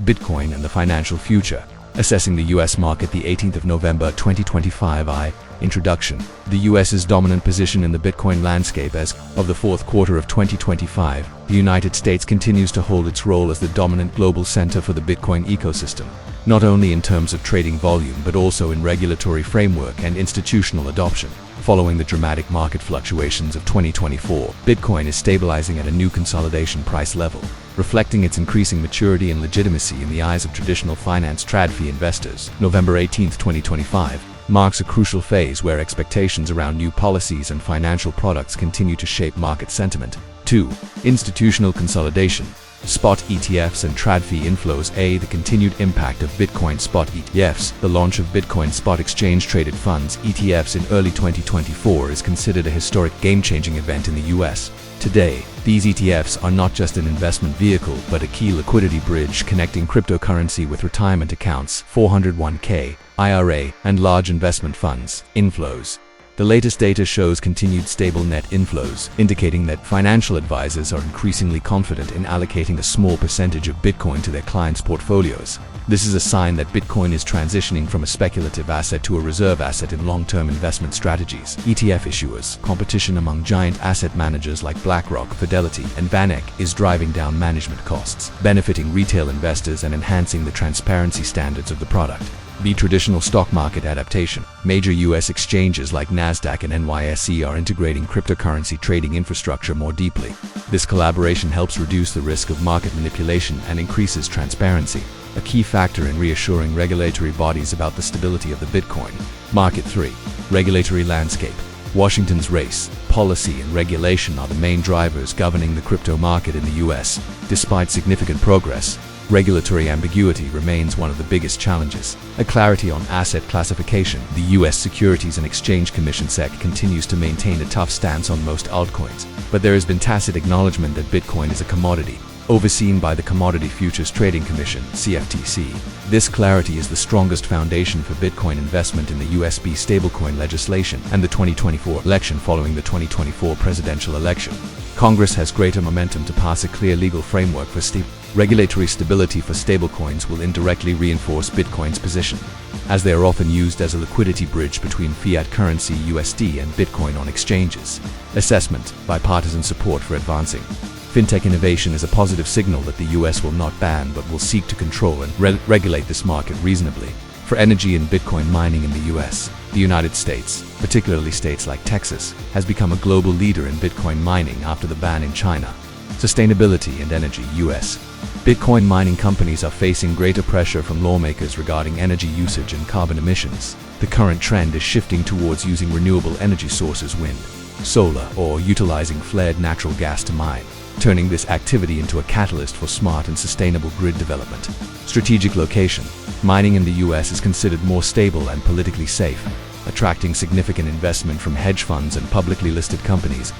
Bitcoin and the Financial Future. Assessing the U.S. market, the 18th of November 2025. Introduction. The U.S.'s dominant position in the Bitcoin landscape. As of the fourth quarter of 2025, the United States continues to hold its role as the dominant global center for the Bitcoin ecosystem, not only in terms of trading volume but also in regulatory framework and institutional adoption. Following the dramatic market fluctuations of 2024, Bitcoin is stabilizing at a new consolidation price level, reflecting its increasing maturity and legitimacy in the eyes of traditional finance TradFi investors. November 18, 2025, marks a crucial phase where expectations around new policies and financial products continue to shape market sentiment. 2. Institutional consolidation. Spot ETFs and TradFi inflows. The continued impact of Bitcoin spot ETFs. The launch of Bitcoin spot exchange-traded funds (ETFs) in early 2024 is considered a historic game-changing event in the U.S. Today, these ETFs are not just an investment vehicle but a key liquidity bridge connecting cryptocurrency with retirement accounts, 401k, IRA, and large investment funds. Inflows. The latest data shows continued stable net inflows, indicating that financial advisors are increasingly confident in allocating a small percentage of Bitcoin to their clients' portfolios. This is a sign that Bitcoin is transitioning from a speculative asset to a reserve asset in long-term investment strategies. ETF issuers. Competition among giant asset managers like BlackRock, Fidelity, and VanEck is driving down management costs, benefiting retail investors and enhancing the transparency standards of the product. Traditional stock market adaptation. Major U.S. exchanges like NASDAQ and NYSE are integrating cryptocurrency trading infrastructure more deeply. This collaboration helps reduce the risk of market manipulation and increases transparency, a key factor in reassuring regulatory bodies about the stability of the Bitcoin market. 3. Regulatory landscape. Washington's race, policy, and regulation are the main drivers governing the crypto market in the U.S. Despite significant progress, regulatory ambiguity remains one of the biggest challenges. A clarity on asset classification. The U.S. Securities and Exchange Commission (SEC) continues to maintain a tough stance on most altcoins, but there has been tacit acknowledgement that Bitcoin is a commodity, overseen by the Commodity Futures Trading Commission (CFTC). This clarity is the strongest foundation for Bitcoin investment in the USB stablecoin legislation and the 2024 election. Following the 2024 presidential election, Congress has greater momentum to pass a clear legal framework for regulatory stability for stablecoins will indirectly reinforce Bitcoin's position, as they are often used as a liquidity bridge between fiat currency USD and Bitcoin on exchanges. Assessment. Bipartisan support for advancing fintech innovation is a positive signal that the U.S. will not ban but will seek to control and regulate this market reasonably. For energy and Bitcoin mining in the U.S., the United States, particularly states like Texas, has become a global leader in Bitcoin mining after the ban in China. Sustainability and energy. U.S. Bitcoin mining companies are facing greater pressure from lawmakers regarding energy usage and carbon emissions. The current trend is shifting towards using renewable energy sources, wind, solar, or utilizing flared natural gas to mine, turning this activity into a catalyst for smart and sustainable grid development. Strategic location. Mining in the U.S. is considered more stable and politically safe, attracting significant investment from hedge funds and publicly listed companies.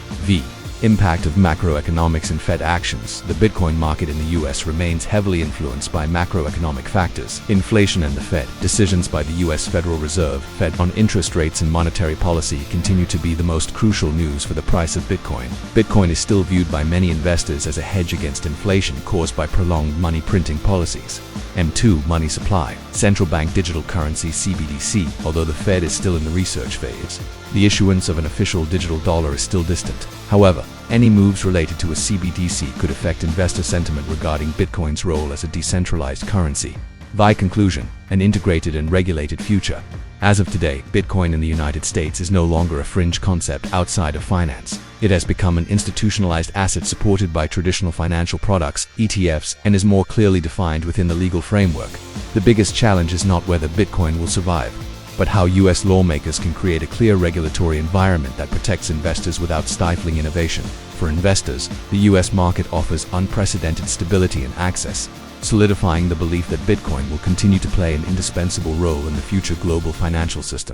Impact of macroeconomics and Fed actions. The Bitcoin market in the U.S. remains heavily influenced by macroeconomic factors. Inflation and the Fed. Decisions by the U.S. Federal Reserve (Fed) on interest rates and monetary policy continue to be the most crucial news for the price of Bitcoin. Bitcoin is still viewed by many investors as a hedge against inflation caused by prolonged money printing policies. 2. Money supply. Central bank digital currency (CBDC). Although the Fed is still in the research phase, the issuance of an official digital dollar is still distant. However, any moves related to a CBDC could affect investor sentiment regarding Bitcoin's role as a decentralized currency. Conclusion. An integrated and regulated future. As of today, Bitcoin in the United States is no longer a fringe concept outside of finance. It has become an institutionalized asset supported by traditional financial products, ETFs, and is more clearly defined within the legal framework. The biggest challenge is not whether Bitcoin will survive, but how U.S. lawmakers can create a clear regulatory environment that protects investors without stifling innovation. For investors, the U.S. market offers unprecedented stability and access, solidifying the belief that Bitcoin will continue to play an indispensable role in the future global financial system.